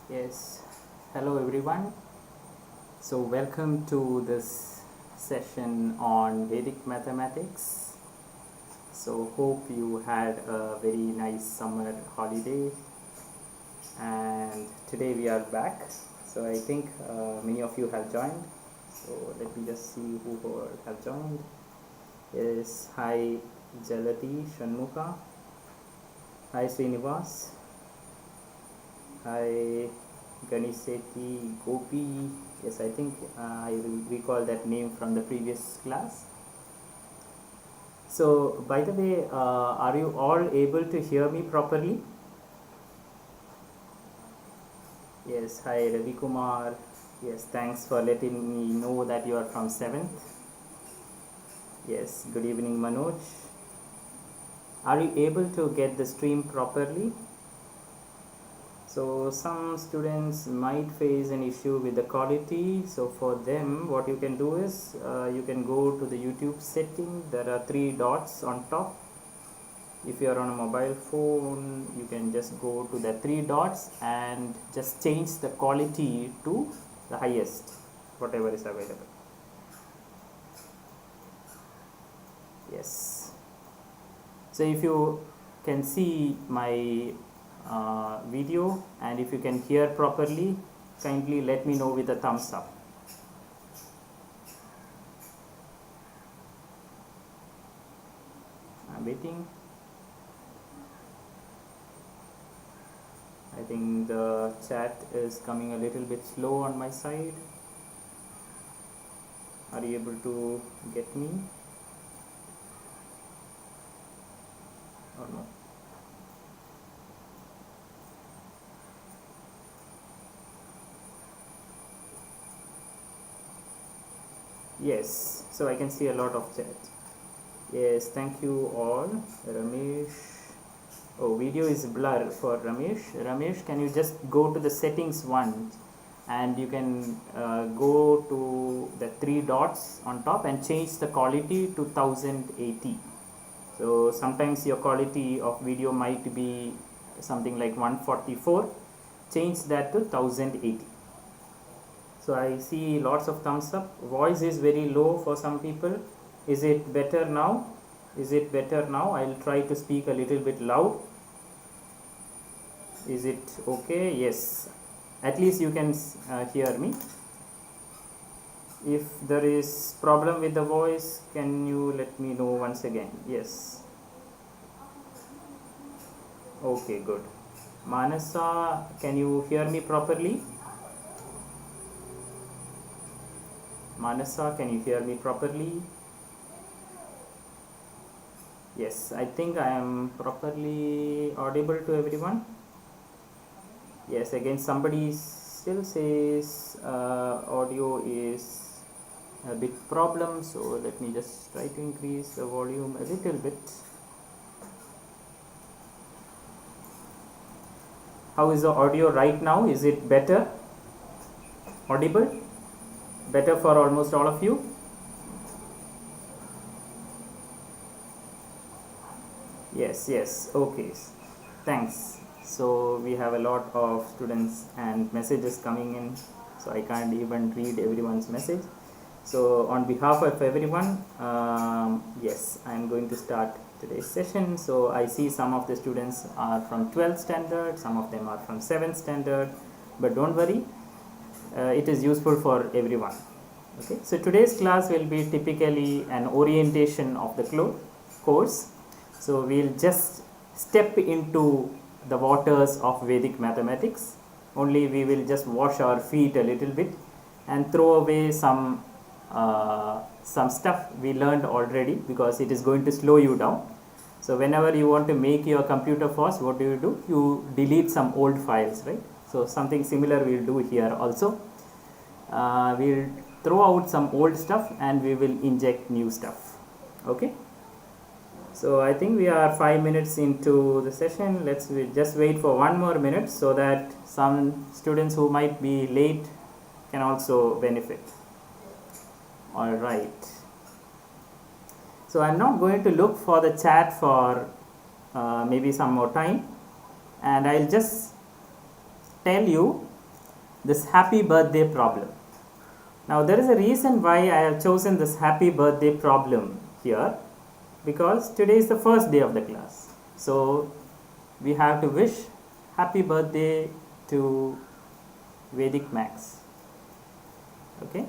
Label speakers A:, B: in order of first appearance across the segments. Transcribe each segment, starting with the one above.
A: Yes, hello everyone. So, welcome to this session on Vedic Mathematics. So, hope you had a very nice summer holiday, and today we are back. So, I think many of you have joined. So, let me just see who have joined. Yes, hi Jalati Shanmuka, hi Srinivas, hi Ganeseti Gopi. Yes, I think I will recall that name from the previous class. So, by the way, are you all able to hear me properly? Yes, hi Ravi Kumar. Yes, thanks for letting me know that you are from 7th. Yes, good evening Manoj. Are you able to get the stream properly? So some students might face an issue with the quality. So for them, what you can do is you can go to the YouTube setting. There are three dots on top. If you are on a mobile phone, you can just go to the three dots and just change the quality to the highest, whatever is available. Yes. So if you can see my video and if you can hear properly, kindly let me know with a thumbs up. I'm waiting. I think the chat is coming a little bit slow on my side. Are you able to get me or no? Yes, so I can see a lot of chat. Yes, thank you all. Ramesh. Oh, video is blur for Ramesh. Ramesh, can you just go to the settings once and you can go to the three dots on top and change the quality to 1080. So sometimes your quality of video might be something like 144. Change that to 1080. So I see lots of thumbs up. Voice is very low for some people. Is it better now? Is it better now? I'll try to speak a little bit loud. Is it okay? Yes. At least you can hear me. If there is problem with the voice, can you let me know once again? Yes. Okay, good. Manasa, can you hear me properly? Manasa, can you hear me properly? Yes, I think I am properly audible to everyone. Yes, again somebody still says audio is a bit problem, so let me just try to increase the volume a little bit. How is the audio right now? Is it better? Audible? Better for almost all of you? Yes, okay, thanks. So we have a lot of students and messages coming in, so I can't even read everyone's message. So on behalf of everyone, yes, I am going to start today's session. So I see some of the students are from 12th standard, some of them are from 7th standard, but don't worry, it is useful for everyone. Okay, so today's class will be typically an orientation of the course. So we'll just step into the waters of Vedic mathematics. Only we will just wash our feet a little bit and throw away some stuff we learned already, because it is going to slow you down. So whenever you want to make your computer fast, what do? You delete some old files, right? So something similar we'll do here also. We'll throw out some old stuff and we will inject new stuff. Okay, so I think we are 5 minutes into the session. Let's just wait for 1 more minute so that some students who might be late can also benefit. All right, so I'm not going to look for the chat for maybe some more time, and I'll just tell you this happy birthday problem. Now there is a reason why I have chosen this happy birthday problem here, because today is the first day of the class. So we have to wish happy birthday to Vedic Maths. Okay.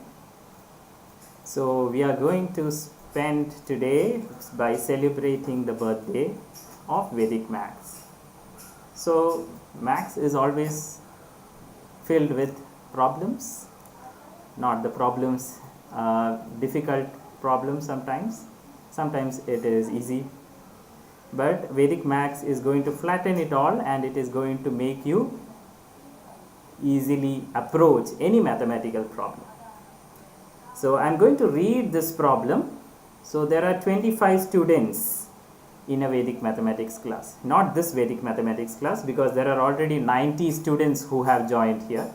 A: So we are going to spend today by celebrating the birthday of Vedic Maths. So Maths is always filled with problems, not the problems, difficult problems sometimes. Sometimes it is easy. But Vedic Maths is going to flatten it all, and it is going to make you easily approach any mathematical problem. So I am going to read this problem. So there are 25 students in a Vedic mathematics class. Not this Vedic mathematics class, because there are already 90 students who have joined here.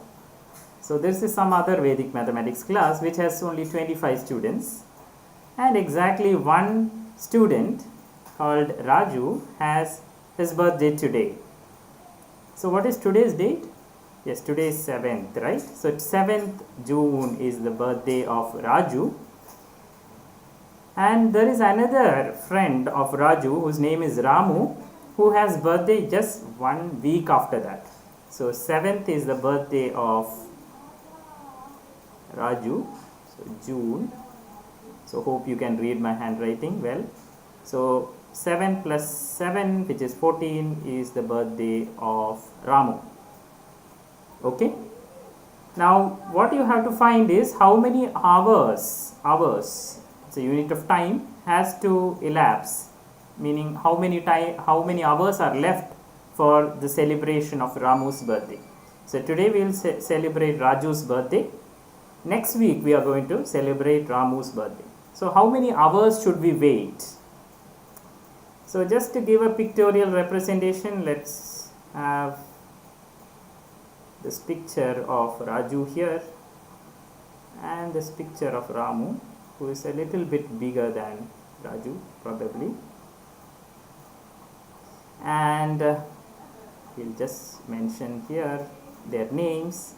A: So this is some other Vedic mathematics class which has only 25 students, and exactly one student called Raju has his birthday today. So what is today's date? Yes, today is 7th, right? So 7th June is the birthday of Raju. And there is another friend of Raju whose name is Ramu, who has birthday just 1 week after that. So 7th is the birthday of Raju, so June. So hope you can read my handwriting well. So 7 plus 7, which is 14, is the birthday of Ramu. Okay. Now what you have to find is how many hours, it's a unit of time, has to elapse, meaning how many hours are left for the celebration of Ramu's birthday. So today we will celebrate Raju's birthday. Next week we are going to celebrate Ramu's birthday. So how many hours should we wait? So just to give a pictorial representation, let's have this picture of Raju here and this picture of Ramu, who is a little bit bigger than Raju probably. And we'll just mention here their names.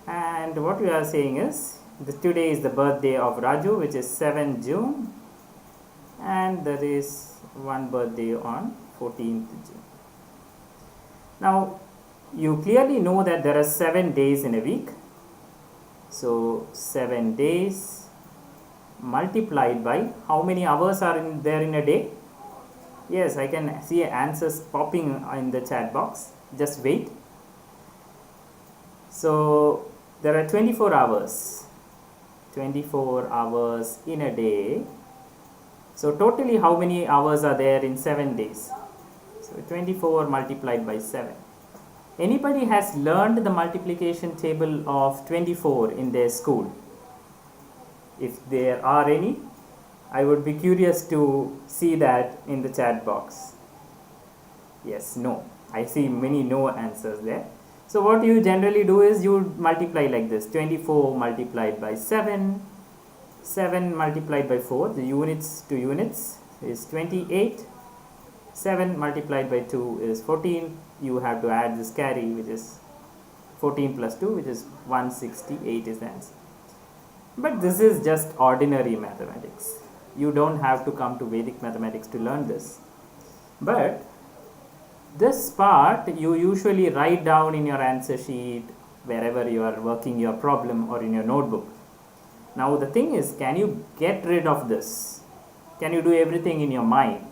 A: And what we are saying is, today is the birthday of Raju, which is 7th June, and there is one birthday on 14th June. Now you clearly know that there are 7 days in a week. So 7 days multiplied by how many hours are there in a day? Yes, I can see answers popping in the chat box. Just wait. So there are 24 hours. 24 hours in a day. So totally how many hours are there in 7 days? So 24 multiplied by 7. Anybody has learned the multiplication table of 24 in their school? If there are any, I would be curious to see that in the chat box. Yes, no. I see many no answers there. So what you generally do is you multiply like this: 24 multiplied by 7, 7 multiplied by 4, the units to units is 28, 7 multiplied by 2 is 14, you have to add this carry, which is 14 plus 2, which is 168 is the answer. But this is just ordinary mathematics. You don't have to come to Vedic mathematics to learn this. But this part you usually write down in your answer sheet, wherever you are working your problem, or in your notebook. Now the thing is, can you get rid of this? Can you do everything in your mind?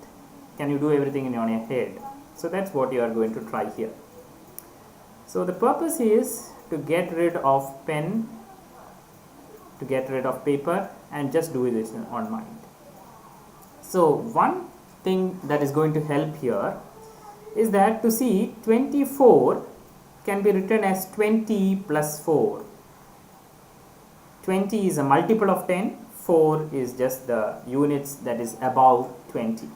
A: Can you do everything in your head? So that's what you are going to try here. So the purpose is to get rid of pen, to get rid of paper, and just do this on mind. So one thing that is going to help here is that to see 24 can be written as 20 plus 4. 20 is a multiple of 10, 4 is just the units that is above 20.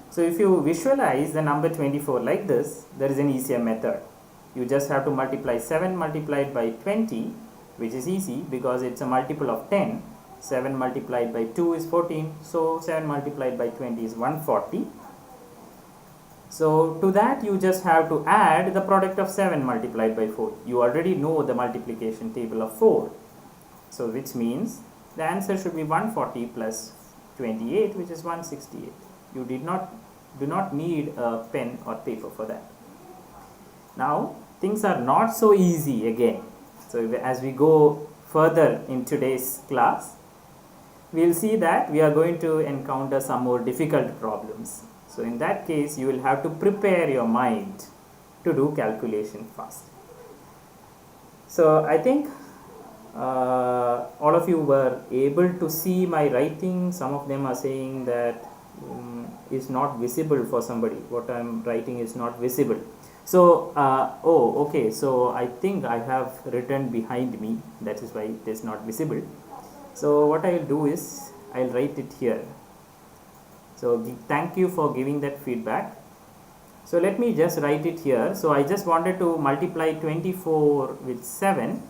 A: So if you visualize the number 24 like this, there is an easier method. You just have to multiply 7 multiplied by 20, which is easy because it's a multiple of 10. 7 multiplied by 2 is 14, so 7 multiplied by 20 is 140. So to that you just have to add the product of 7 multiplied by 4. You already know the multiplication table of 4. So which means the answer should be 140 plus 28, which is 168. You do not need a pen or paper for that. Now things are not so easy again. So as we go further in today's class, we will see that we are going to encounter some more difficult problems. So in that case, you will have to prepare your mind to do calculation fast. So I think all of you were able to see my writing. Some of them are saying that is not visible for somebody. What I am writing is not visible. So okay, so I think I have written behind me, that is why it is not visible. So what I will do is I will write it here. So thank you for giving that feedback. So let me just write it here. So I just wanted to multiply 24 with 7.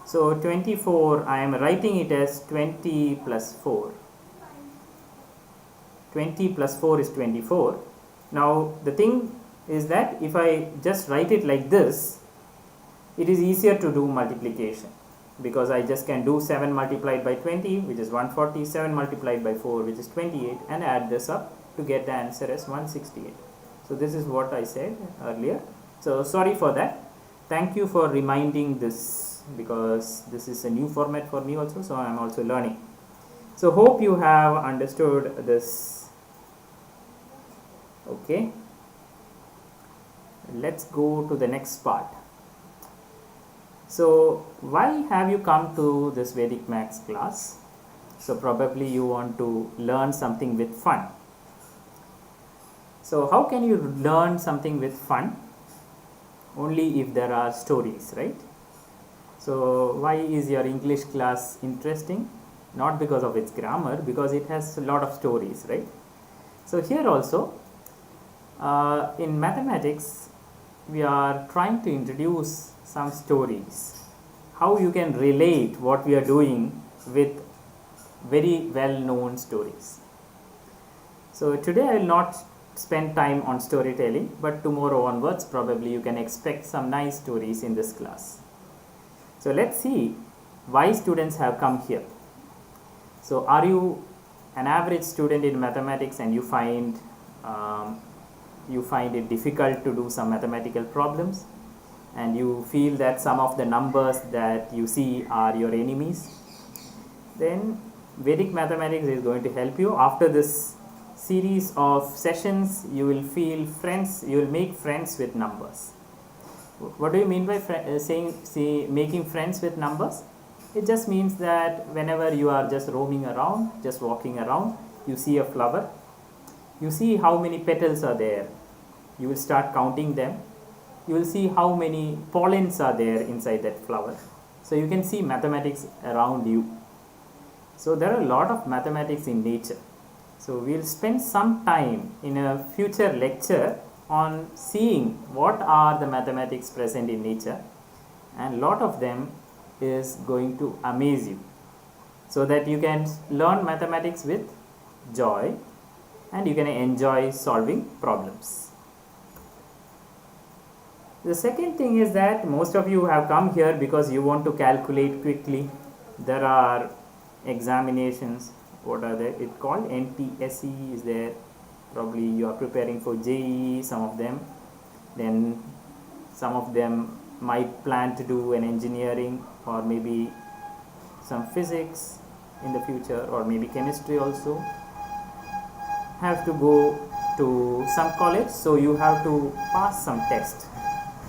A: So 24, I am writing it as 20 plus 4. 20 plus 4 is 24. Now the thing is that if I just write it like this, it is easier to do multiplication, because I just can do 7 multiplied by 20, which is 140, 7 multiplied by 4, which is 28, and add this up to get the answer as 168. So this is what I said earlier. So sorry for that. Thank you for reminding this, because this is a new format for me also, so I am also learning. So hope you have understood this. Okay. Let's go to the next part. So why have you come to this Vedic Maths class? So probably you want to learn something with fun. So how can you learn something with fun? Only if there are stories, right? So why is your English class interesting? Not because of its grammar, because it has a lot of stories, right? So here also, in mathematics, we are trying to introduce some stories, how you can relate what we are doing with very well known stories. So today I will not spend time on storytelling, but tomorrow onwards probably you can expect some nice stories in this class. So let's see why students have come here. So are you an average student in mathematics and you find it difficult to do some mathematical problems, and you feel that some of the numbers that you see are your enemies? Then Vedic Mathematics is going to help you. After this series of sessions, you will feel friends, you will make friends with numbers. What do you mean by making friends with numbers? It just means that whenever you are just roaming around, just walking around, you see a flower, you see how many petals are there, you will start counting them, you will see how many pollens are there inside that flower. So you can see mathematics around you. So there are a lot of mathematics in nature. So we will spend some time in a future lecture on seeing what are the mathematics present in nature, and a lot of them is going to amaze you, so that you can learn mathematics with joy and you can enjoy solving problems. The second thing is that most of you have come here because you want to calculate quickly. There are examinations. What are they? It's called NTSE is there. Probably you are preparing for JEE, some of them. Then some of them might plan to do an engineering, or maybe some physics in the future, or maybe chemistry also. Have to go to some college, so you have to pass some test.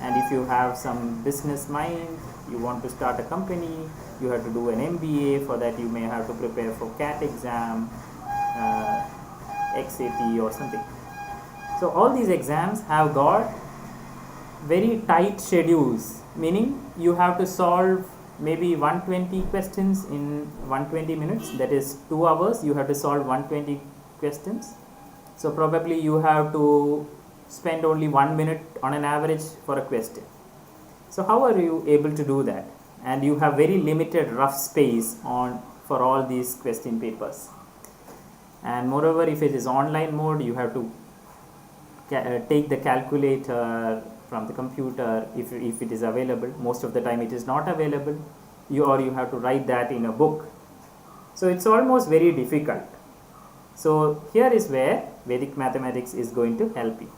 A: And if you have some business mind, you want to start a company, you have to do an MBA. For that you may have to prepare for CAT exam, XAT or something. So all these exams have got very tight schedules, meaning you have to solve maybe 120 questions in 120 minutes, that is 2 hours you have to solve 120 questions. So probably you have to spend only 1 minute on an average for a question. So how are you able to do that? And you have very limited rough space for all these question papers. And moreover, if it is online mode, you have to take the calculator from the computer if it is available. Most of the time it is not available, or you have to write that in a book. So it's almost very difficult. So here is where Vedic mathematics is going to help you.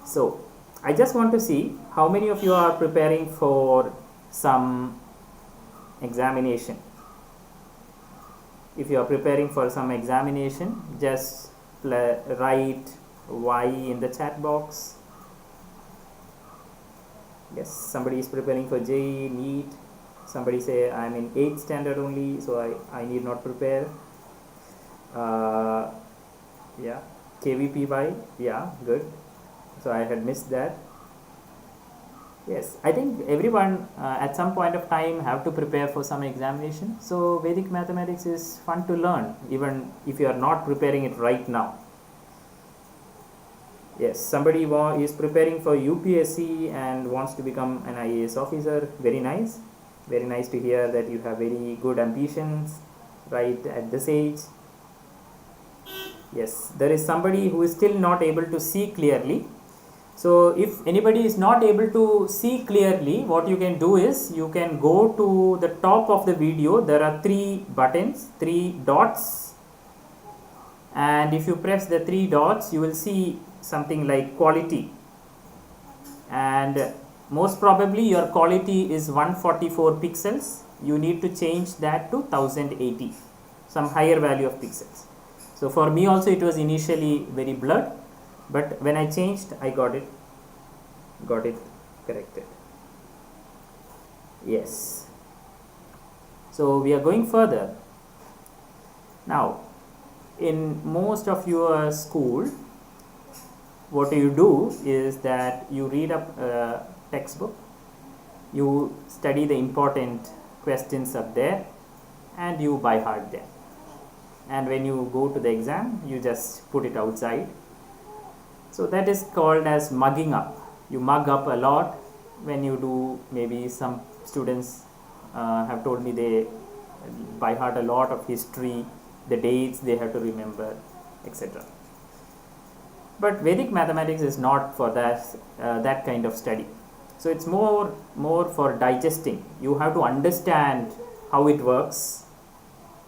A: So I just want to see how many of you are preparing for some examination. If you are preparing for some examination, just write Y in the chat box. Yes, somebody is preparing for JEE, NEET. Somebody say I am in 8th standard only, so I need not prepare. Yeah, KVPY, yeah, good. So I had missed that. Yes, I think everyone at some point of time have to prepare for some examination. So Vedic mathematics is fun to learn, even if you are not preparing it right now. Yes, somebody is preparing for UPSC and wants to become an IAS officer. Very nice. Very nice to hear that you have very good ambitions right at this age. Yes, there is somebody who is still not able to see clearly. So if anybody is not able to see clearly, what you can do is you can go to the top of the video. There are 3 buttons, 3 dots, and if you press the 3 dots, you will see something like quality, and most probably your quality is 144 pixels. You need to change that to 1080, some higher value of pixels. So for me also it was initially very blurred, but when I changed, I got it corrected. Yes. So we are going further. Now, in most of your school, what you do is that you read a textbook, you study the important questions up there, and you by heart them. And when you go to the exam, you just put it outside. So that is called as mugging up. You mug up a lot when you do. Maybe some students have told me they by heart a lot of history, the dates they have to remember, etc. But Vedic mathematics is not for that kind of study. So it's more for digesting. You have to understand how it works,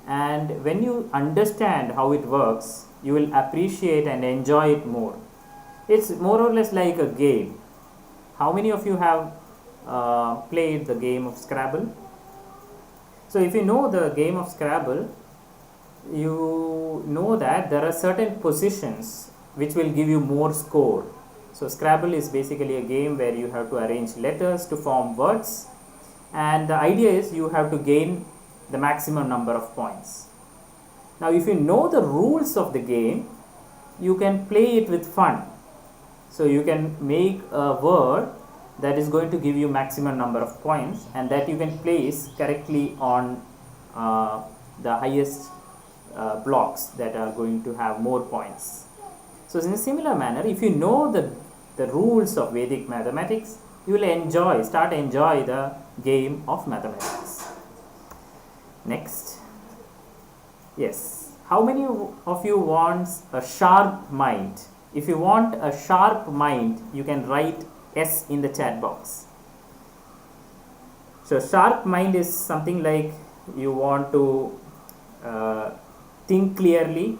A: and when you understand how it works, you will appreciate and enjoy it more. It's more or less like a game. How many of you have played the game of Scrabble? So if you know the game of Scrabble, you know that there are certain positions which will give you more score. So Scrabble is basically a game where you have to arrange letters to form words, and the idea is you have to gain the maximum number of points. Now if you know the rules of the game, you can play it with fun. So you can make a word that is going to give you maximum number of points, and that you can place correctly on the highest blocks that are going to have more points. So in a similar manner, if you know the rules of Vedic mathematics, you will start enjoy the game of mathematics. Next. Yes. How many of you wants a sharp mind? If you want a sharp mind, you can write S in the chat box. So sharp mind is something like you want to think clearly.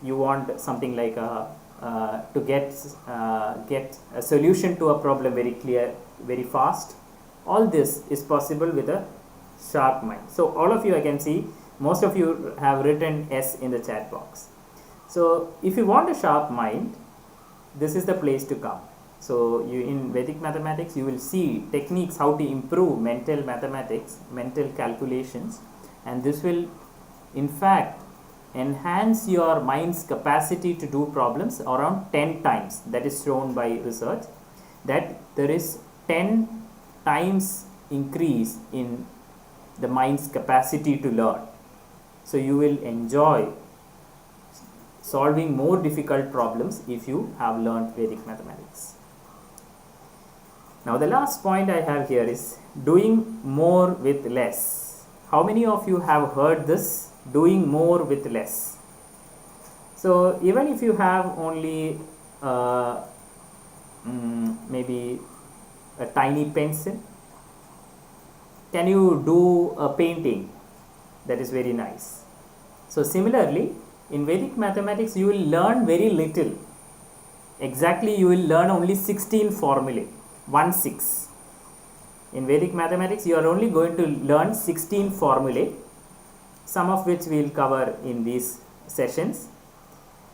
A: You want something like to get a solution to a problem very clear, very fast. All this is possible with a sharp mind. So all of you, I can see most of you have written S in the chat box. So if you want a sharp mind, this is the place to come. So you, in Vedic mathematics, you will see techniques how to improve mental mathematics, mental calculations, and this will in fact enhance your mind's capacity to do problems around 10 times. That is shown by research, that there is 10 times increase in the mind's capacity to learn. So you will enjoy solving more difficult problems if you have learned Vedic mathematics. Now the last point I have here is doing more with less. How many of you have heard this? Doing more with less. So even if you have only maybe a tiny pencil, can you do a painting? That is very nice. So similarly, in Vedic mathematics you will learn very little. Exactly, you will learn only 16 formulae, 1-6. In Vedic mathematics you are only going to learn 16 formulae, some of which we will cover in these sessions.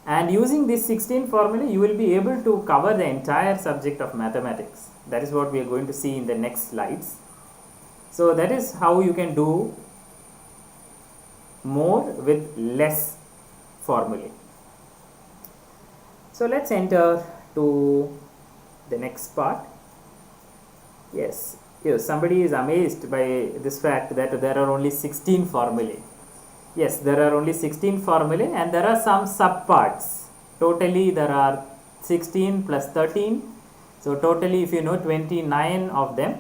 A: And using these 16 formulae you will be able to cover the entire subject of mathematics. That is what we are going to see in the next slides. So that is how you can do more with less formulae. So let's enter to the next part. Yes, somebody is amazed by this fact that there are only 16 formulae. Yes, there are only 16 formulae and there are some subparts. Totally there are 16 plus 13. So totally, if you know 29 of them,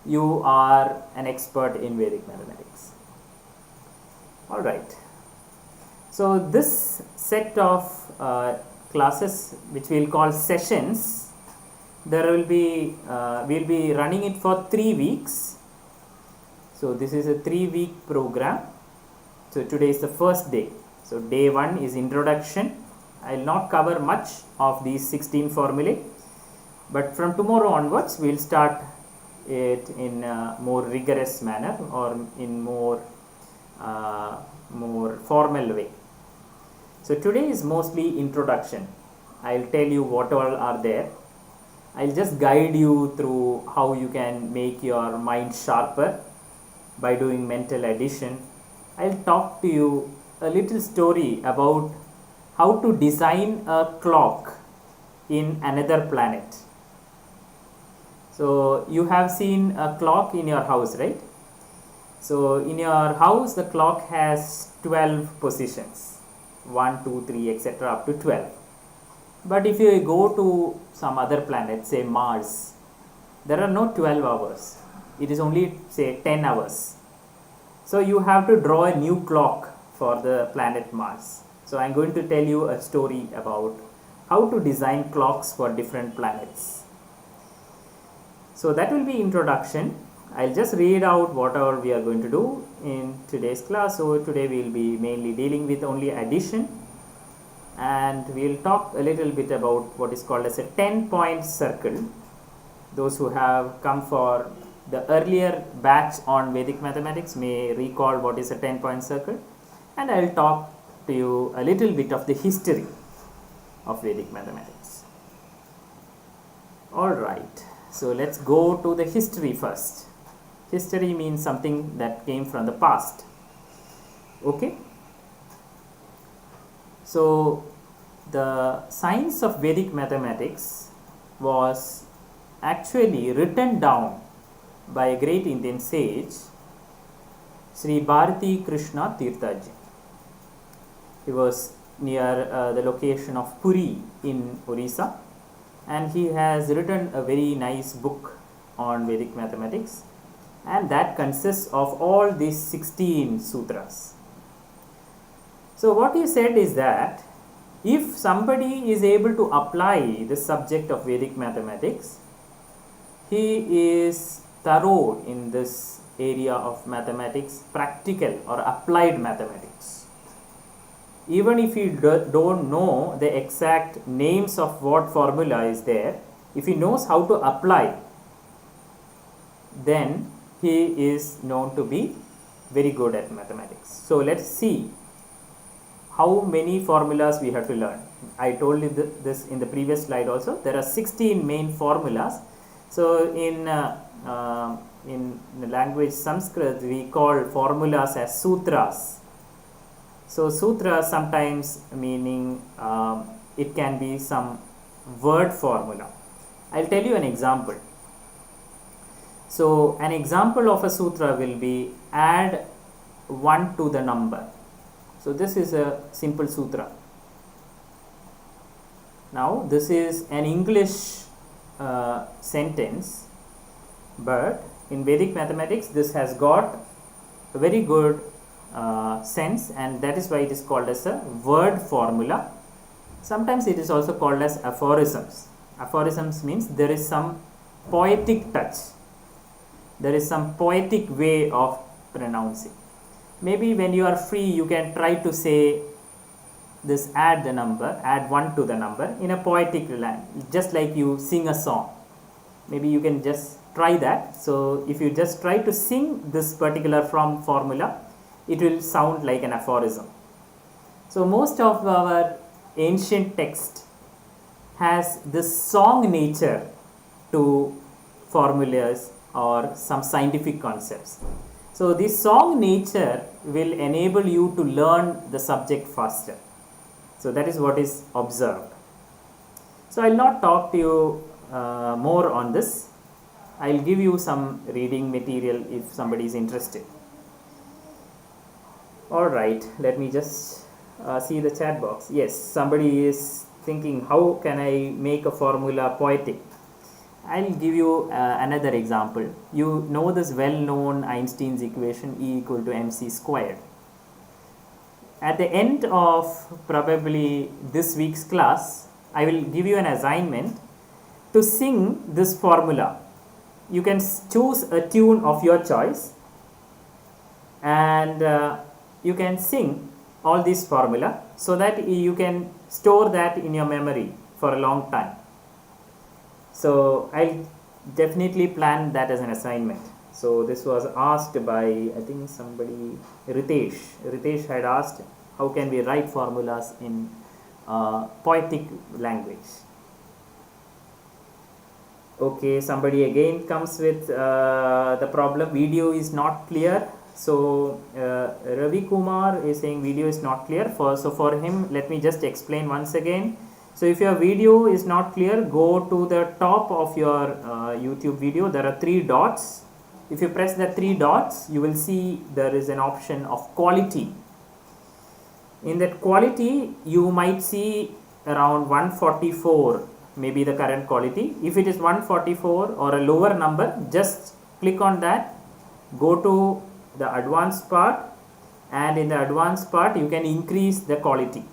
A: you are an expert in Vedic mathematics. Alright. So this set of classes, which we will call sessions, there will be we will be running it for 3 weeks. So this is a 3-week program. So today is the first day. So day 1 is introduction. I will not cover much of these 16 formulae, but from tomorrow onwards we will start it in a more rigorous manner or in more formal way. So today is mostly introduction. I will tell you what all are there. I will just guide you through how you can make your mind sharper by doing mental addition. I will talk to you a little story about how to design a clock in another planet. So you have seen a clock in your house, right? So in your house the clock has 12 positions, 1, 2, 3, etc. up to 12. But if you go to some other planet, say Mars, there are no 12 hours. It is only, say, 10 hours. So you have to draw a new clock for the planet Mars. So I am going to tell you a story about how to design clocks for different planets. So that will be introduction. I will just read out whatever we are going to do in today's class. So today we will be mainly dealing with only addition, and we will talk a little bit about what is called as a 10-point circle. Those who have come for the earlier batch on Vedic mathematics may recall what is a 10-point circle, and I will talk to you a little bit of the history of Vedic mathematics. Alright, so let's go to the history first. History means something that came from the past. Okay. So the science of Vedic mathematics was actually written down by a great Indian sage, Sri Bharati Krishna Tirthaji. He was near the location of Puri in Orissa, and he has written a very nice book on Vedic mathematics, and that consists of all these 16 sutras. So what he said is that if somebody is able to apply the subject of Vedic mathematics, he is thorough in this area of mathematics, practical or applied mathematics. Even if you don't know the exact names of what formula is there, if he knows how to apply, then he is known to be very good at mathematics. So let's see how many formulas we have to learn. I told you this in the previous slide also. There are 16 main formulas. So in the language Sanskrit, we call formulas as sutras. So sutras sometimes meaning it can be some word formula. I'll tell you an example. So an example of a sutra will be add 1 to the number. So this is a simple sutra. Now this is an English sentence, but in Vedic mathematics this has got a very good sense, and that is why it is called as a word formula. Sometimes it is also called as aphorisms. Aphorisms means there is some poetic touch, there is some poetic way of pronouncing. Maybe when you are free, you can try to say this, add the number, add 1 to the number in a poetic language, just like you sing a song. Maybe you can just try that. So if you just try to sing this particular formula, it will sound like an aphorism. So most of our ancient text has this song nature to formulas or some scientific concepts. So this song nature will enable you to learn the subject faster. So that is what is observed. So I will not talk to you more on this. I will give you some reading material if somebody is interested. Alright, let me just see the chat box. Yes, somebody is thinking, how can I make a formula poetic? I will give you another example. You know this well-known Einstein's equation, E equal to mc squared. At the end of probably this week's class, I will give you an assignment to sing this formula. You can choose a tune of your choice, and you can sing all this formula so that you can store that in your memory for a long time. So I'll definitely plan that as an assignment. So this was asked by, I think somebody, Ritesh. Ritesh had asked, how can we write formulas in poetic language? Okay, somebody again comes with the problem, video is not clear. So Ravi Kumar is saying video is not clear. So for him, let me just explain once again. So if your video is not clear, go to the top of your YouTube video. There are 3 dots. If you press the 3 dots, you will see there is an option of quality. In that quality, you might see around 144, maybe the current quality. If it is 144 or a lower number, just click on that, go to the advanced part, and in the advanced part, you can increase the quality.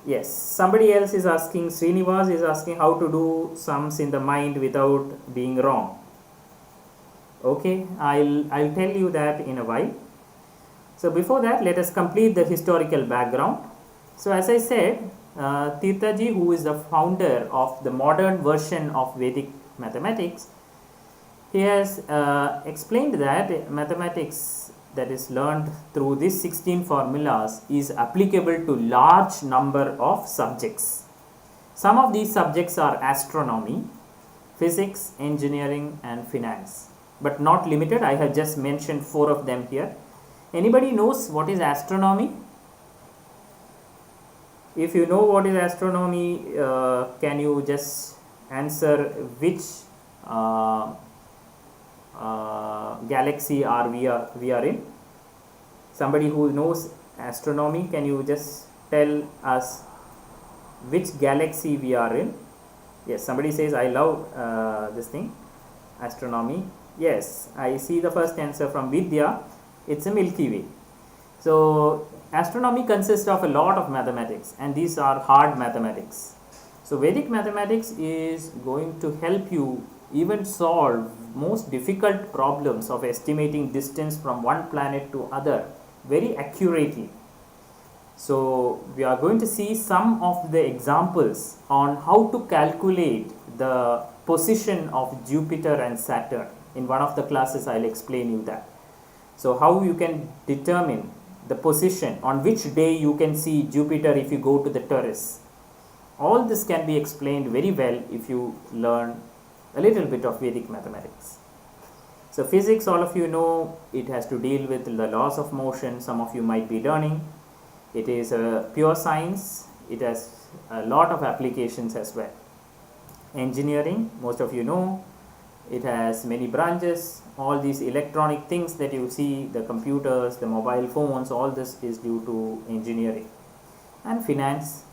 A: Yes, somebody else is asking, Srinivas is asking how to do sums in the mind without being wrong. Okay, I'll tell you that in a while. So before that, let us complete the historical background. So as I said, Tirthaji, who is the founder of the modern version of Vedic mathematics, he has explained that mathematics that is learned through these 16 formulas is applicable to large number of subjects. Some of these subjects are astronomy, physics, engineering and finance, but not limited. I have just mentioned 4 of them here. Anybody knows what is astronomy? If you know what is astronomy, can you just answer which galaxy we are in? Somebody who knows astronomy, can you just tell us which galaxy we are in? Yes, somebody says, I love this thing, astronomy. Yes, I see the first answer from Vidya. It's a Milky Way. So astronomy consists of a lot of mathematics, and these are hard mathematics. So Vedic mathematics is going to help you even solve most difficult problems of estimating distance from one planet to other very accurately. So we are going to see some of the examples on how to calculate the position of Jupiter and Saturn. In one of the classes, I'll explain you that. So how you can determine the position, on which day you can see Jupiter if you go to the terrace. All this can be explained very well if you learn a little bit of Vedic mathematics. So physics, all of you know, it has to deal with the laws of motion. Some of you might be learning. It is a pure science. It has a lot of applications as well. Engineering, most of you know, it has many branches. All these electronic things that you see, the computers, the mobile phones, all this is due to engineering. And finance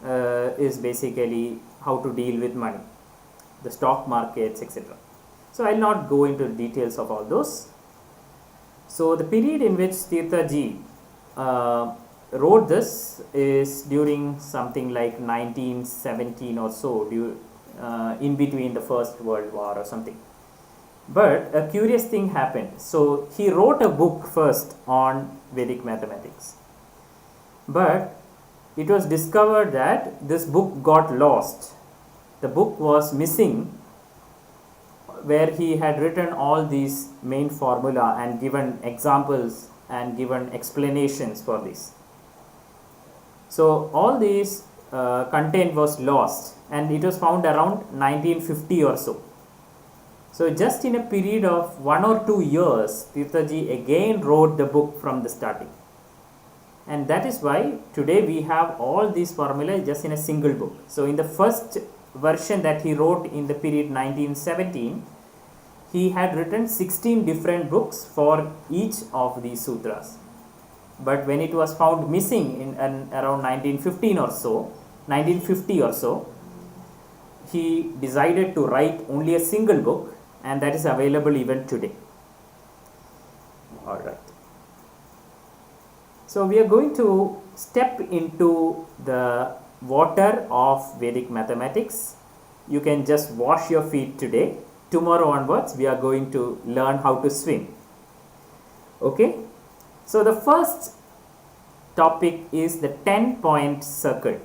A: is basically how to deal with money, the stock markets, etc. So I will not go into details of all those. So the period in which Tirthaji wrote this is during something like 1917 or so, in between the First World War or something. But a curious thing happened. So he wrote a book first on Vedic mathematics, but it was discovered that this book got lost. The book was missing, where he had written all these main formula and given examples and given explanations for this. So all these content was lost, and it was found around 1950 or so. So just in a period of 1 or 2 years, Tirthaji again wrote the book from the starting. And that is why today we have all these formulas just in a single book. So in the first version that he wrote in the period 1917, he had written 16 different books for each of these sutras. But when it was found missing in around 1950 or so, he decided to write only a single book, and that is available even today. Alright. So we are going to step into the water of Vedic mathematics. You can just wash your feet today. Tomorrow onwards, we are going to learn how to swim. Okay. So the first topic is the 10-point circle.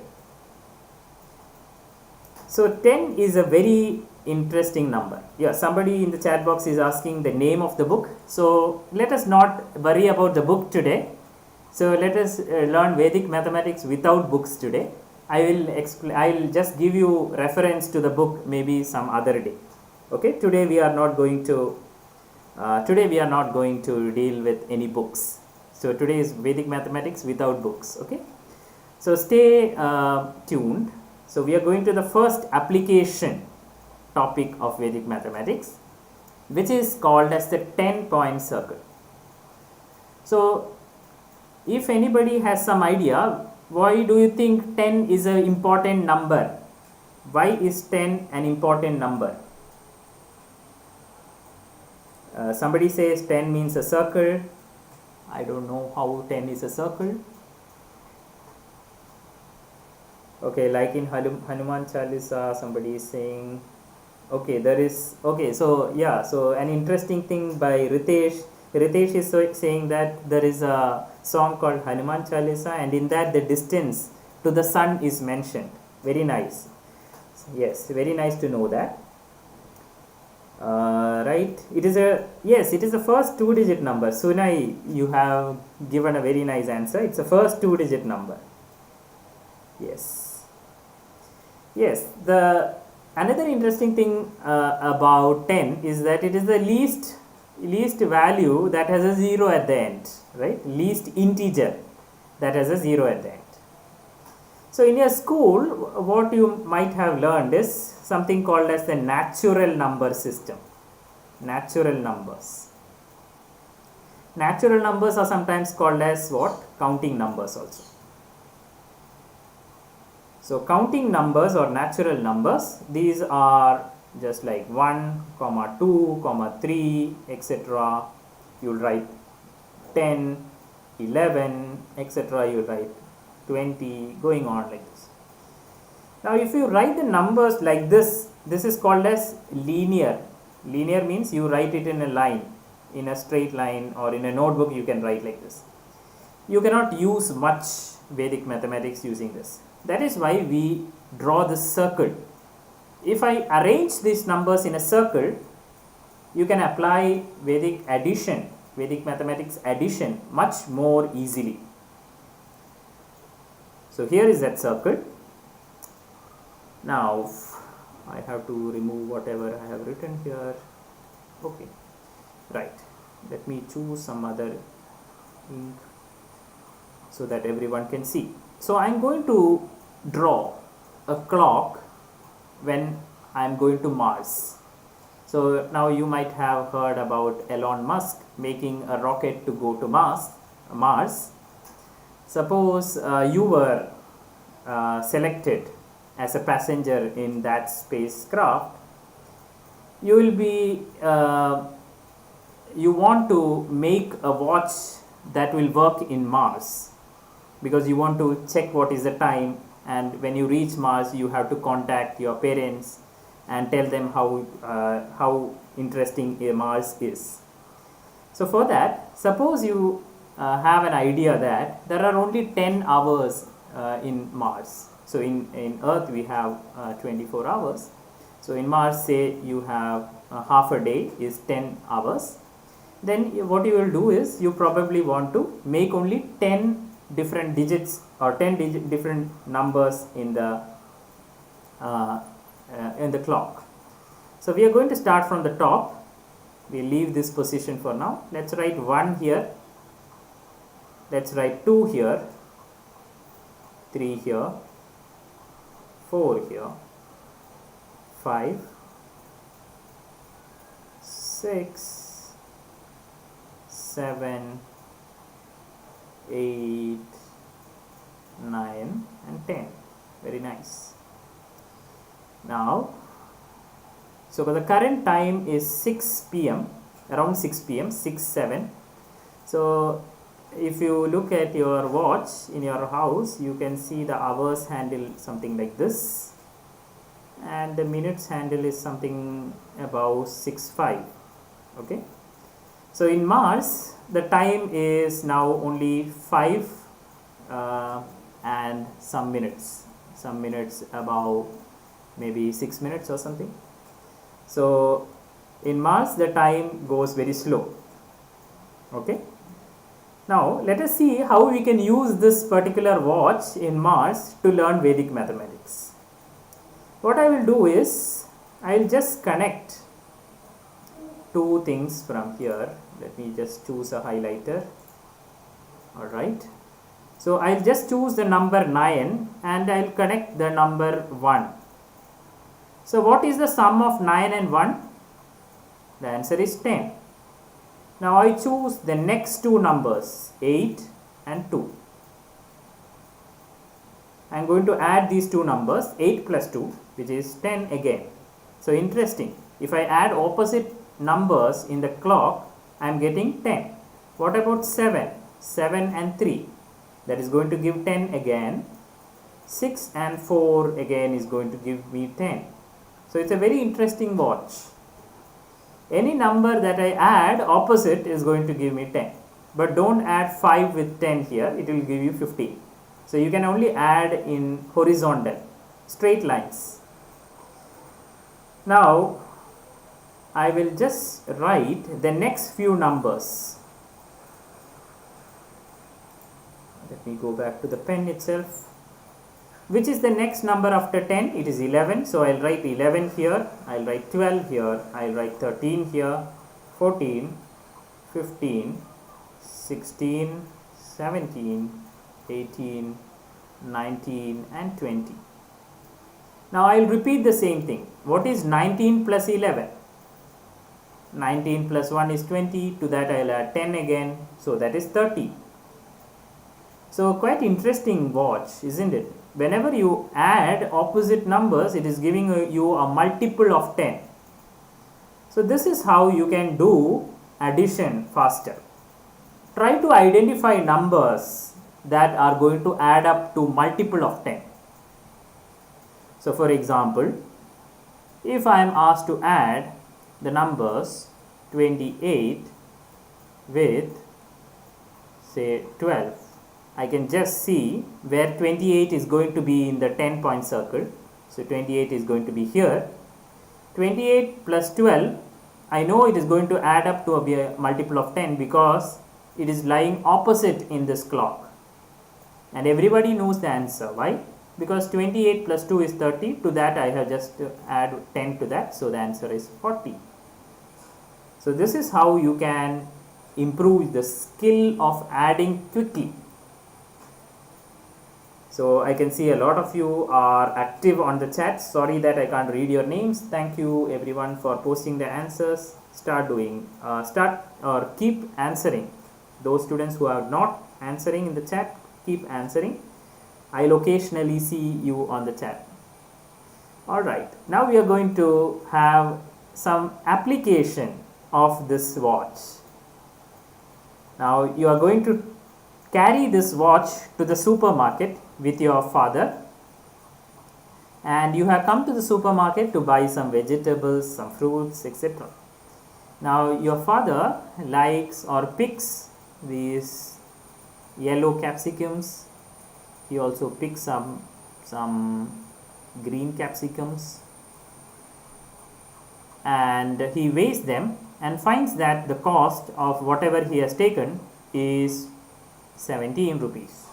A: So 10 is a very interesting number. Yeah, somebody in the chat box is asking the name of the book. So let us not worry about the book today. So let us learn Vedic mathematics without books today. I will just give you reference to the book maybe some other day. Okay, today we are not going to deal with any books. So today is Vedic mathematics without books. Okay, so stay tuned. So we are going to the first application topic of Vedic mathematics, which is called as the 10-point circle. So if anybody has some idea, why do you think 10 is an important number? Why is 10 an important number? Somebody says 10 means a circle. I don't know how 10 is a circle. Okay, like in Hanuman Chalisa, somebody is saying, okay, there is, okay, so yeah, so an interesting thing by Ritesh is saying that there is a song called Hanuman Chalisa, and in that the distance to the sun is mentioned. Very nice. Yes, very nice to know that. Right, it is the first 2-digit number. Sunai, you have given a very nice answer. It's the first 2-digit number. Yes, the another interesting thing about 10 is that it is the least value that has a 0 at the end, right? Least integer that has a 0 at the end. So in your school, what you might have learned is something called as the natural number system. Natural numbers. Natural numbers are sometimes called as what? Counting numbers also. So counting numbers or natural numbers, these are just like 1, 2, 3, etc. You'll write 10, 11, etc. You'll write 20, going on like this. Now if you write the numbers like this, this is called as linear. Linear means you write it in a line, in a straight line, or in a notebook you can write like this. You cannot use much Vedic mathematics using this. That is why we draw this circle. If I arrange these numbers in a circle, you can apply Vedic mathematics addition much more easily. So here is that circle. Now I have to remove whatever I have written here. Okay, right. Let me choose some other ink so that everyone can see. So I am going to draw a clock when I am going to Mars. So now you might have heard about Elon Musk making a rocket to go to Mars. Suppose you were selected as a passenger in that spacecraft, you will be you want to make a watch that will work in Mars, because you want to check what is the time, and when you reach Mars you have to contact your parents and tell them how interesting Mars is. So for that, suppose you have an idea that there are only 10 hours in Mars. So in Earth we have 24 hours. So in Mars, say you have half a day is 10 hours. Then what you will do is you probably want to make only 10 different digits or 10 different numbers in the clock. So we are going to start from the top. We leave this position for now. Let's write 1 here. Let's write 2 here, 3 here, 4 here, 5, 6, 7, 8, 9 and 10. Very nice. Now, so the current time is 6 p.m. around 6 p.m. 6, 7. So if you look at your watch in your house, you can see the hours handle something like this, and the minutes handle is something about 6:05. Okay, so in Mars the time is now only 5 and some minutes about maybe 6 minutes or something. So in Mars the time goes very slow. Okay, now let us see how we can use this particular watch in Mars to learn Vedic mathematics. What I will do is I will just connect two things from here. Let me just choose a highlighter. Alright, so I will just choose the number 9 and I will connect the number 1. So what is the sum of 9 and 1? The answer is 10. Now I choose the next two numbers, 8 and 2. I am going to add these two numbers, 8 plus 2, which is 10 again. So interesting, if I add opposite numbers in the clock, I am getting 10. What about 7? 7 and 3, that is going to give 10 again. 6 and 4 again is going to give me 10. So it's a very interesting watch. Any number that I add opposite is going to give me 10. But don't add 5 with 10 here, it will give you 15. So you can only add in horizontal, straight lines. Now I will just write the next few numbers. Let me go back to the pen itself. Which is the next number after 10? It is 11. So I'll write 11 here, I'll write 12 here, I'll write 13 here, 14, 15, 16, 17, 18, 19 and 20. Now I'll repeat the same thing. What is 19 plus 11? 19 plus 1 is 20. To that I'll add 10 again. So that is 30. So quite interesting watch, isn't it? Whenever you add opposite numbers, it is giving you a multiple of 10. So this is how you can do addition faster. Try to identify numbers that are going to add up to multiple of 10. So for example, if I am asked to add the numbers 28 with say 12, I can just see where 28 is going to be in the 10-point circle. So 28 is going to be here. 28 plus 12, I know it is going to add up to a multiple of 10 because it is lying opposite in this clock. And everybody knows the answer. Why? Because 28 plus 2 is 30. To that I have just to add 10 to that. So the answer is 40. So this is how you can improve the skill of adding quickly. So I can see a lot of you are active on the chat. Sorry that I can't read your names. Thank you everyone for posting the answers. Keep answering. Those students who are not answering in the chat, keep answering. I'll occasionally see you on the chat. Alright, now we are going to have some application of this watch. Now you are going to carry this watch to the supermarket with your father, and you have come to the supermarket to buy some vegetables, some fruits, etc. Now your father likes or picks these yellow capsicums. He also picks some green capsicums, and he weighs them and finds that the cost of whatever he has taken is 17 rupees.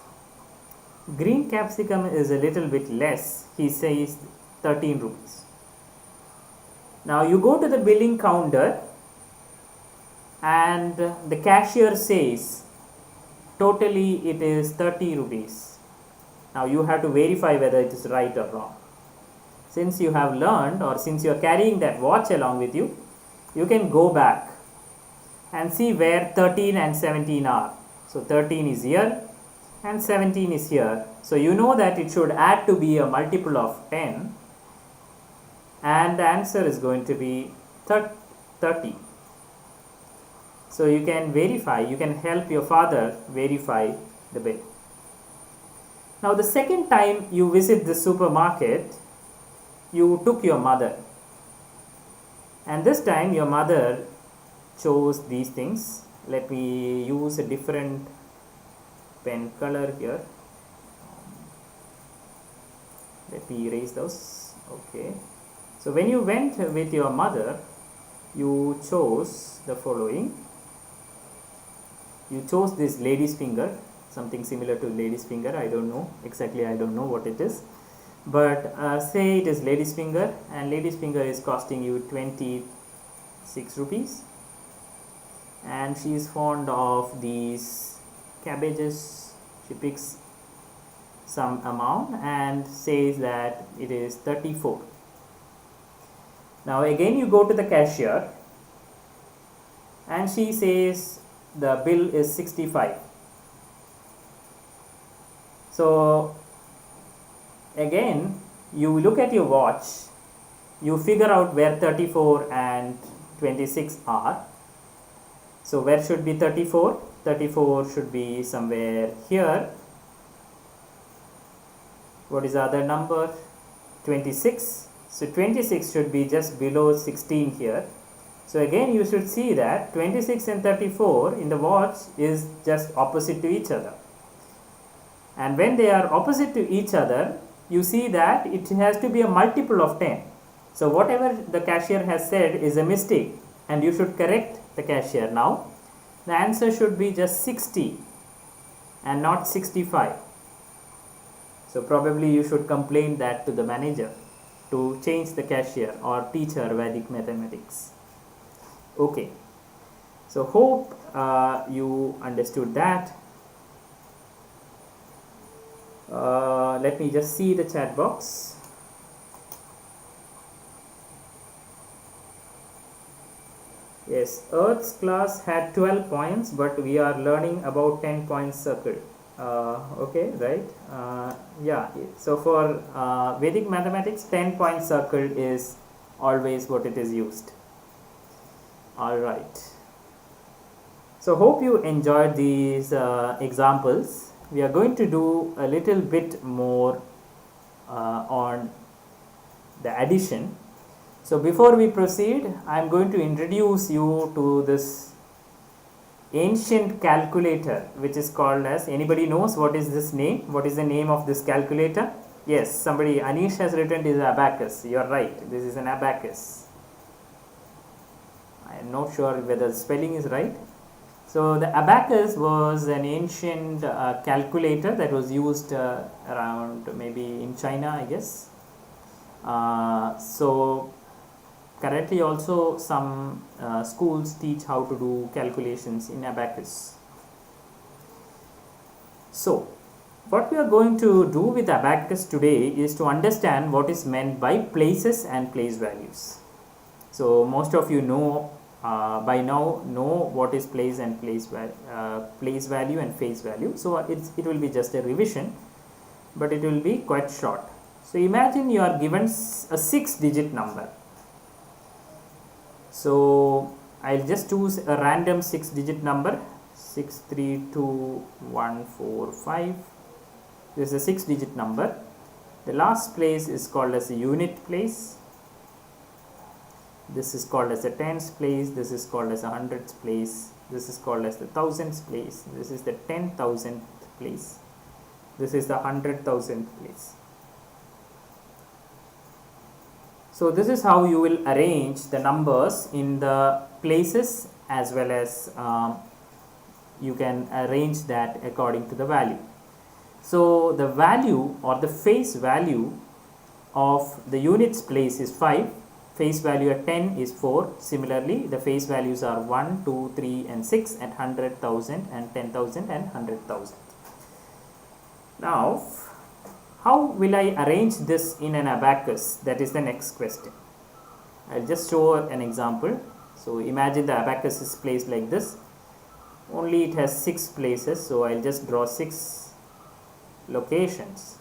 A: Green capsicum is a little bit less, he says 13 rupees. Now you go to the billing counter and the cashier says totally it is 30 rupees. Now you have to verify whether it is right or wrong. Since you have learned, or since you are carrying that watch along with you, you can go back and see where 13 and 17 are. So 13 is here and 17 is here. So you know that it should add to be a multiple of 10, and the answer is going to be 30. So you can verify, you can help your father verify the bill. Now the second time you visit the supermarket, you took your mother, and this time your mother chose these things. Let me use a different pen color here. Let me erase those. Okay. So when you went with your mother, you chose the following. You chose this lady's finger, something similar to lady's finger. I don't know exactly, I don't know what it is, but say it is lady's finger, and lady's finger is costing you 26 rupees, and she is fond of these cabbages. She picks some amount and says that it is 34. Now again you go to the cashier and she says the bill is 65. So again you look at your watch, you figure out where 34 and 26 are. So where should be 34? 34 should be somewhere here. What is the other number? 26. So 26 should be just below 16 here. So again you should see that 26 and 34 in the watch is just opposite to each other. And when they are opposite to each other, you see that it has to be a multiple of 10. So whatever the cashier has said is a mistake, and you should correct the cashier now. The answer should be just 60 and not 65. So probably you should complain that to the manager to change the cashier or teach her Vedic mathematics. Okay, so hope you understood that. Let me just see the chat box. Yes, Earth's class had 12 points, but we are learning about 10 points circle. Okay, right? Yeah, so for Vedic mathematics, 10-point circle is always what it is used. Alright. So hope you enjoyed these examples. We are going to do a little bit more on the addition. So before we proceed, I am going to introduce you to this ancient calculator, which is called as, anybody knows what is this name? What is the name of this calculator? Yes, somebody, Anish has written this abacus. You are right, this is an abacus. I am not sure whether the spelling is right. So the abacus was an ancient calculator that was used around maybe in China, I guess. So currently also some schools teach how to do calculations in abacus. So what we are going to do with abacus today is to understand what is meant by places and place values. So most of you know by now know what is place and place value and face value. So it will be just a revision, but it will be quite short. So imagine you are given a 6-digit number. So I'll just choose a random 6-digit number, 632145. This is a 6-digit number. The last place is called as a unit place. This is called as a tens place. This is called as a hundreds place. This is called as the thousands place. This is the 10,000th place. This is the 100,000th place. So this is how you will arrange the numbers in the places, as well as you can arrange that according to the value. So the value or the face value of the units place is 5. Face value at 10 is 4. Similarly, the face values are 1, 2, 3 and 6 at 100,000 and 10,000 and 100,000. Now, how will I arrange this in an abacus? That is the next question. I'll just show an example. So imagine the abacus is placed like this. Only it has 6 places, so I'll just draw 6 locations.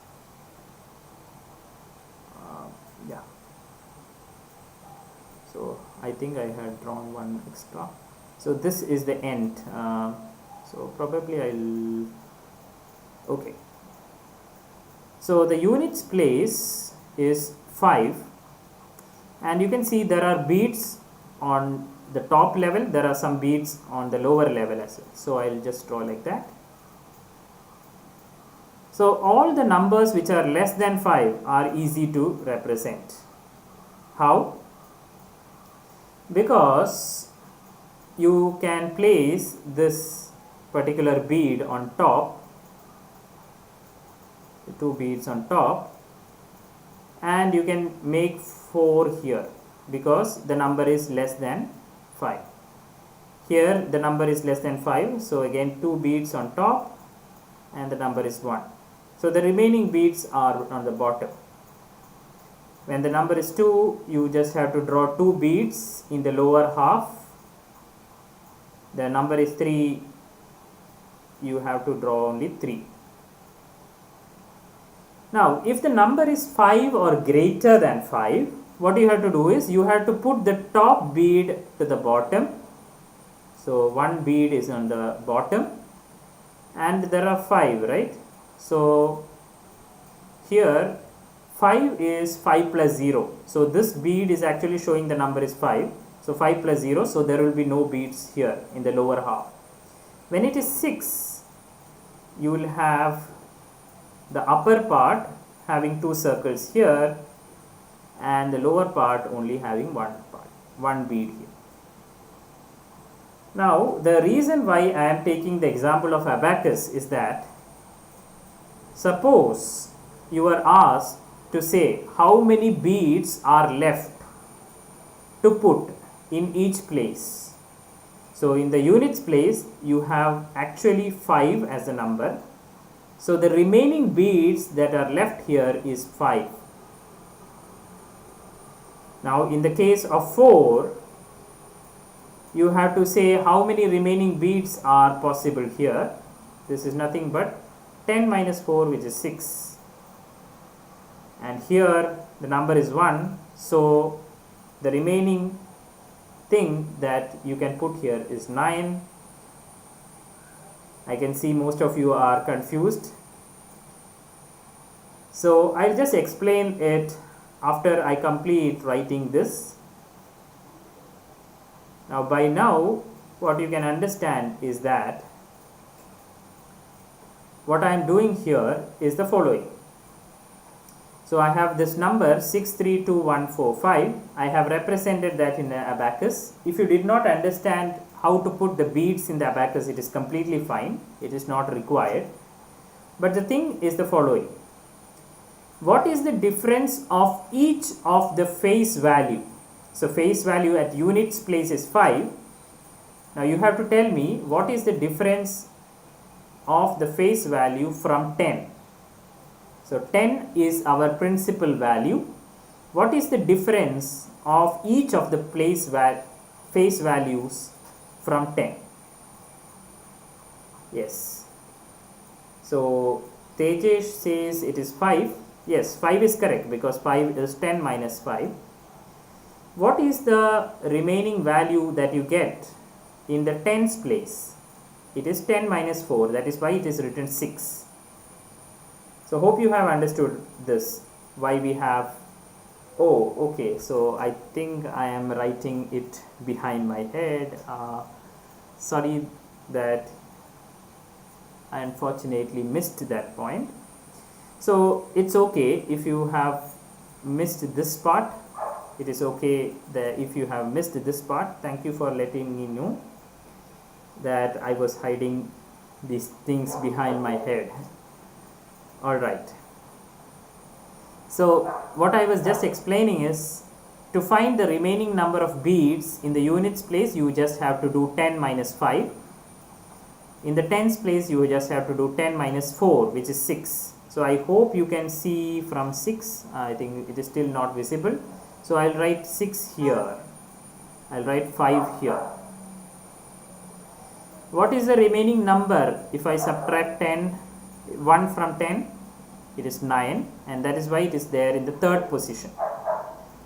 A: Yeah. So I think I had drawn one extra. So this is the end. So probably I'll. Okay. So the units place is 5, and you can see there are beads on the top level. There are some beads on the lower level as well. So I'll just draw like that. So all the numbers which are less than 5 are easy to represent. How? Because you can place this particular bead on top, 2 beads on top, and you can make 4 here because the number is less than 5. Here the number is less than 5, so again 2 beads on top and the number is 1. So the remaining beads are on the bottom. When the number is 2, you just have to draw 2 beads in the lower half. The number is 3, you have to draw only 3. Now, if the number is 5 or greater than 5, what you have to do is you have to put the top bead to the bottom. So 1 bead is on the bottom and there are 5, right? So here 5 is 5 plus 0. So this bead is actually showing the number is 5. So 5 plus 0, so there will be no beads here in the lower half. When it is 6, you will have the upper part having 2 circles here and the lower part only having one bead here. Now the reason why I am taking the example of abacus is that suppose you are asked to say how many beads are left to put in each place. So in the units place you have actually 5 as a number. So the remaining beads that are left here is 5. Now in the case of 4, you have to say how many remaining beads are possible here. This is nothing but 10 minus 4, which is 6. And here the number is 1. So the remaining thing that you can put here is 9. I can see most of you are confused. So I'll just explain it after I complete writing this. Now by now what you can understand is that what I am doing here is the following. So I have this number 632145. I have represented that in the abacus. If you did not understand how to put the beads in the abacus, it is completely fine. It is not required. But the thing is the following. What is the difference of each of the face value? So face value at units place is 5. Now you have to tell me what is the difference of the face value from 10. So 10 is our principal value. What is the difference of each of the face values from 10? Yes. So Tejesh says it is 5. Yes, 5 is correct because 5 is 10 minus 5. what is the remaining value that you get in the tens place? It is 10 minus 4, that is why it is written 6. So hope you have understood this, why we have, oh okay, so I think I am writing it behind my head. Sorry that I unfortunately missed that point. So it's okay if you have missed this part. It is okay that if you have missed this part. Thank you for letting me know that I was hiding these things behind my head. Alright. So what I was just explaining is, to find the remaining number of beads in the units place, you just have to do 10 minus 5. In the tens place, you just have to do 10 minus 4, which is 6. So I hope you can see from 6. I think it is still not visible. So I'll write 6 here. I'll write 5 here. What is the remaining number if I subtract 1 from 10? It is 9, and that is why it is there in the third position.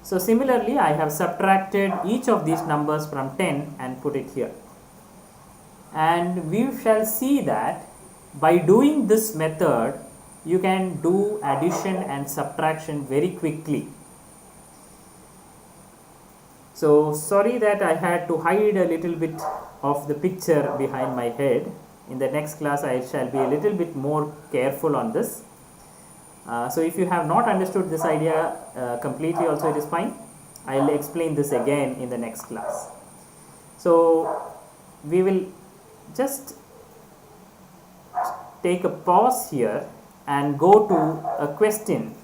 A: So similarly, I have subtracted each of these numbers from 10 and put it here. And we shall see that by doing this method, you can do addition and subtraction very quickly. So sorry that I had to hide a little bit of the picture behind my head. In the next class, I shall be a little bit more careful on this. So if you have not understood this idea completely also, it is fine. I will explain this again in the next class. So we will just take a pause here and go to a question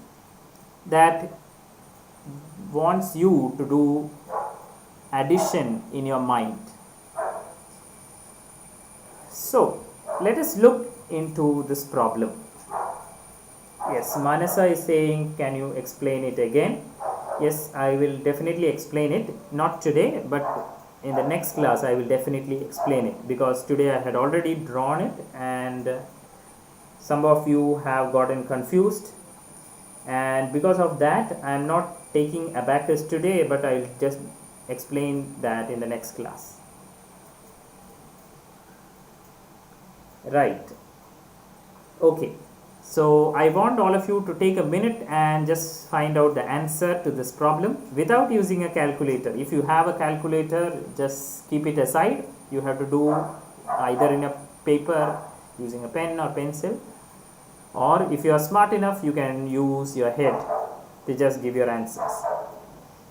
A: that wants you to do addition in your mind. So let us look into this problem. Yes, Manasa is saying, can you explain it again? Yes, I will definitely explain it, not today, but in the next class I will definitely explain it, because today I had already drawn it and some of you have gotten confused, and because of that I am not taking abacus today, but I will just explain that in the next class. Right. Okay. So I want all of you to take a minute and just find out the answer to this problem without using a calculator. If you have a calculator, just keep it aside. You have to do either in a paper using a pen or pencil, or if you are smart enough, you can use your head to just give your answers.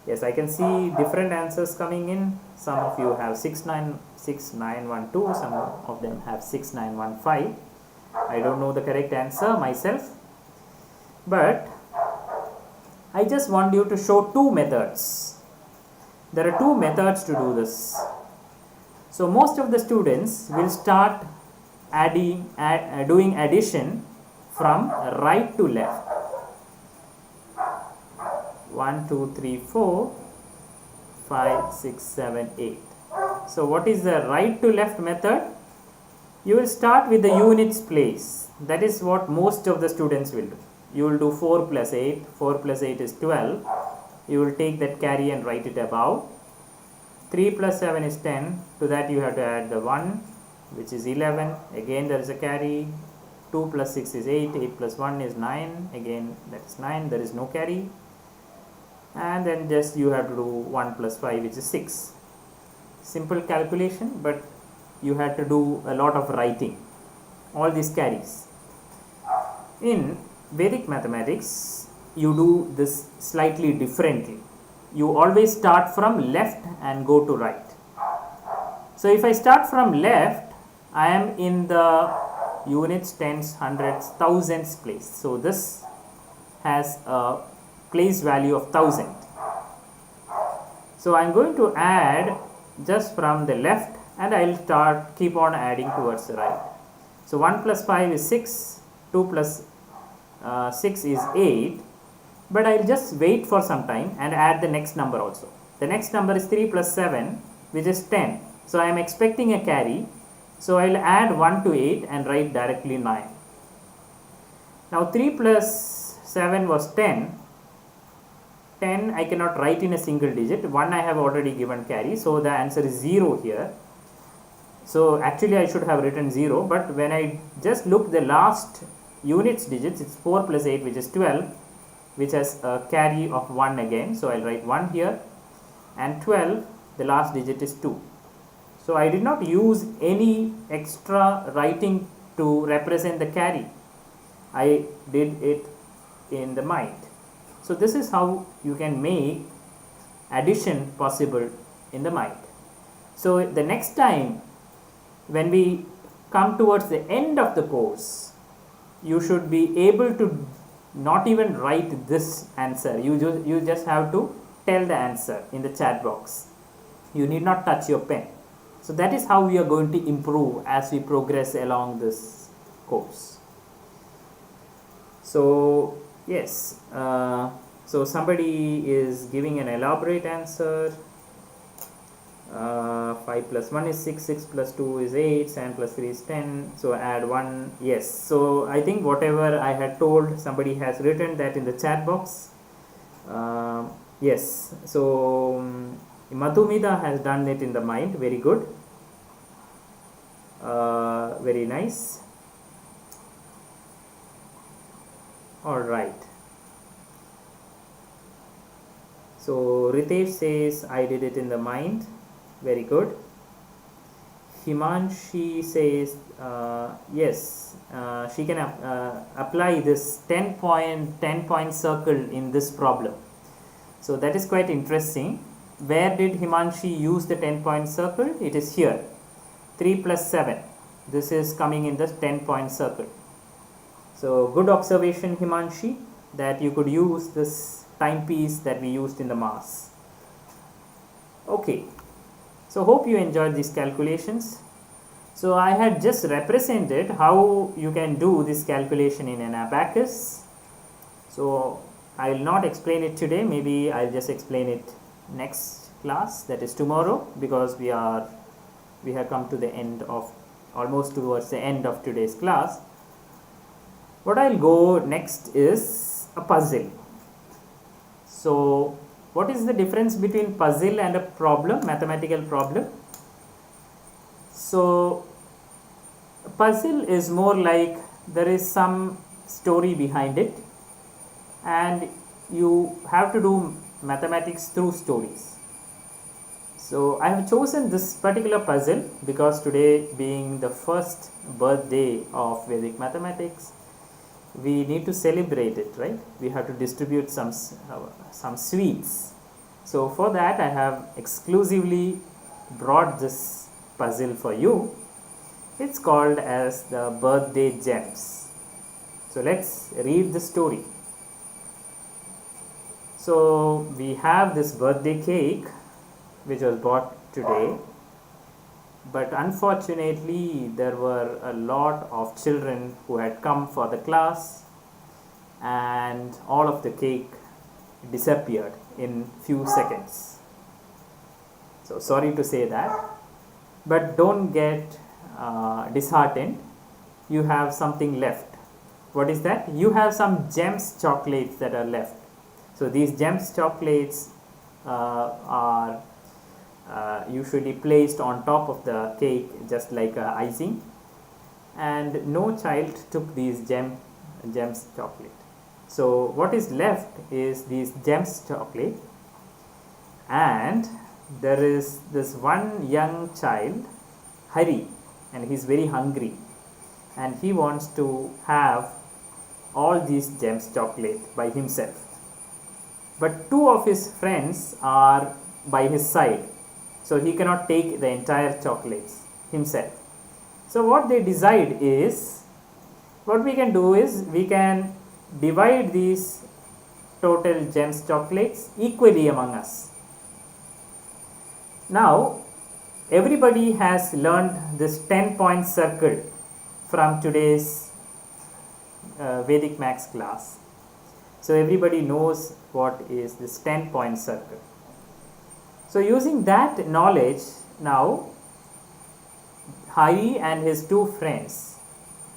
A: Yes, I can see different answers coming in. Some of you have 6912, some of them have 6915. I don't know the correct answer myself, but I just want you to show two methods. There are two methods to do this. So most of the students will start doing addition from right to left. 1, 2, 3, 4, 5, 6, 7, 8. So what is the right to left method? You will start with the units place. That is what most of the students will do. You will do 4 plus 8. 4 plus 8 is 12. You will take that carry and write it above. 3 plus 7 is 10. To that you have to add the 1, which is 11. Again there is a carry. 2 plus 6 is 8. 8 plus 1 is 9. Again that is 9. There is no carry. And then just you have to do 1 plus 5, which is 6. Simple calculation, but you had to do a lot of writing, all these carries. In Vedic mathematics, you do this slightly differently. You always start from left and go to right. So if I start from left, I am in the units, tens, hundreds, thousands place. So this has a place value of 1000. So I am going to add just from the left, and I will keep on adding towards the right. So 1 plus 5 is 6, 2 plus 6 is 8, but I will just wait for some time and add the next number also. The next number is 3 plus 7, which is 10. So I am expecting a carry, so I will add 1 to 8 and write directly 9. Now 3 plus 7 was 10, 10 I cannot write in a single digit. 1 I have already given carry, so the answer is 0 here. So actually I should have written 0, but when I just look the last units digits, it's 4 plus 8, which is 12, which has a carry of 1 again. So I'll write 1 here, and 12, the last digit is 2. So I did not use any extra writing to represent the carry. I did it in the mind. So this is how you can make addition possible in the mind. So the next time when we come towards the end of the course, you should be able to not even write this answer. You just have to tell the answer in the chat box. You need not touch your pen. So that is how we are going to improve as we progress along this course. So yes, so somebody is giving an elaborate answer. 5 plus 1 is 6, 6 plus 2 is 8, 7 plus 3 is 10, so add 1. Yes, so I think whatever I had told, somebody has written that in the chat box. Yes, so Madhumida has done it in the mind. Very good, very nice. Alright, so Ritesh says I did it in the mind. Very good. Himanshi says yes, she can apply this 10 point circle in this problem. So that is quite interesting. Where did Himanshi use the 10-point circle? It is here. 3 plus 7. This is coming in the 10-point circle. So good observation, Himanshi, that you could use this timepiece that we used in the mass. Okay. So hope you enjoyed these calculations. So I had just represented how you can do this calculation in an abacus. So I will not explain it today. Maybe I'll just explain it next class, that is tomorrow, because we have come to the end of, almost towards the end of today's class. What I'll go next is a puzzle. So what is the difference between puzzle and a problem, mathematical problem? So a puzzle is more like there is some story behind it, and you have to do mathematics through stories. So I have chosen this particular puzzle because today being the first birthday of Vedic mathematics, we need to celebrate it, right? We have to distribute some sweets. So for that I have exclusively brought this puzzle for you. It's called as the birthday gems. So let's read the story. So we have this birthday cake which was bought today, but unfortunately there were a lot of children who had come for the class, and all of the cake disappeared in few seconds. So sorry to say that, but don't get disheartened. You have something left. What is that? You have some gems chocolates that are left. So these gems chocolates are usually placed on top of the cake, just like icing, and no child took these gems chocolate. So what is left is these gems chocolate, and there is this one young child, Hari, and he is very hungry, and he wants to have all these gems chocolate by himself. But two of his friends are by his side, so he cannot take the entire chocolates himself. So what they decide is, what we can do is we can divide these total gems chocolates equally among us. Now everybody has learned this 10-point circle from today's Vedic Maths class. So everybody knows what is this 10-point circle. So using that knowledge, now Hari and his two friends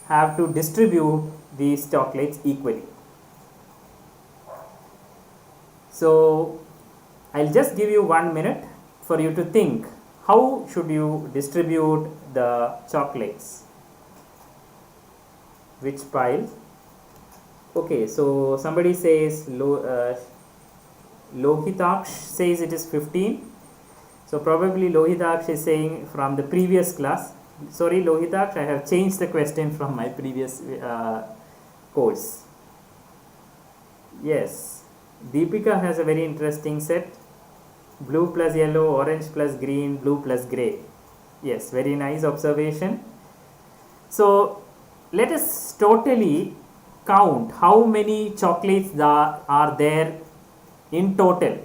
A: have to distribute these chocolates equally. So I'll just give you 1 minute for you to think how should you distribute the chocolates, which pile. Okay, so somebody says Lohitaksh says it is 15. So probably Lohitaksh is saying from the previous class. Sorry Lohitaksh, I have changed the question from my previous course. Yes, Deepika has a very interesting set. Blue plus yellow, orange plus green, blue plus grey. Yes, very nice observation. So let us totally count how many chocolates are there in total.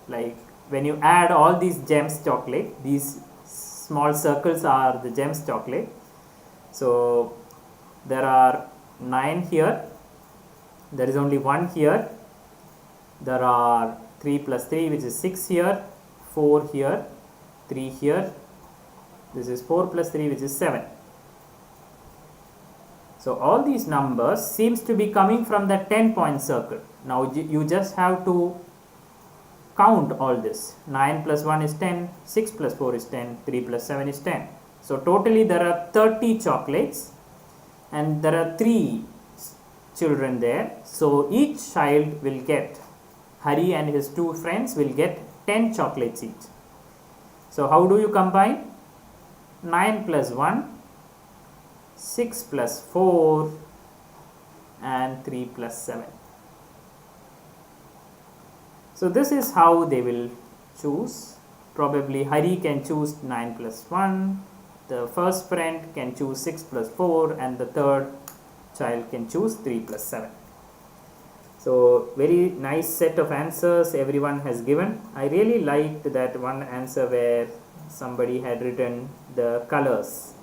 A: Like when you add all these gems chocolate, these small circles are the gems chocolate. So there are 9 here, there is only 1 here, there are 3 plus 3 which is 6 here, 4 here, 3 here, this is 4 plus 3 which is 7. So all these numbers seems to be coming from the 10-point circle. Now you just have to count all this. 9 plus 1 is 10, 6 plus 4 is 10, 3 plus 7 is 10. So totally there are 30 chocolates and there are 3 children there. So each child will get, Hari and his 2 friends will get 10 chocolates each. So how do you combine? 9 plus 1, 6 plus 4 and 3 plus 7. So this is how they will choose. Probably Hari can choose 9 plus 1, the first friend can choose 6 plus 4 and the third child can choose 3 plus 7. So very nice set of answers everyone has given. I really liked that one answer where somebody had written the colors.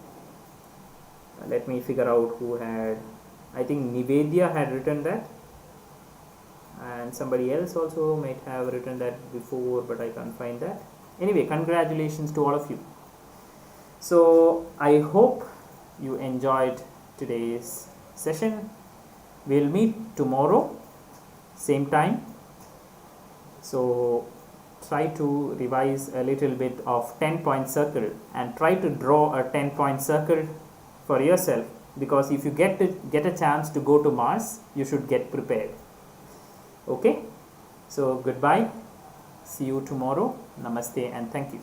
A: Let me figure out who had. I think Nivedya had written that, and somebody else also might have written that before, but I can't find that. Anyway, congratulations to all of you. So I hope you enjoyed today's session. We'll meet tomorrow same time. So try to revise a little bit of 10-point circle and try to draw a 10-point circle for yourself, because if you get a chance to go to Mars, you should get prepared. Okay, so goodbye, see you tomorrow. Namaste and thank you.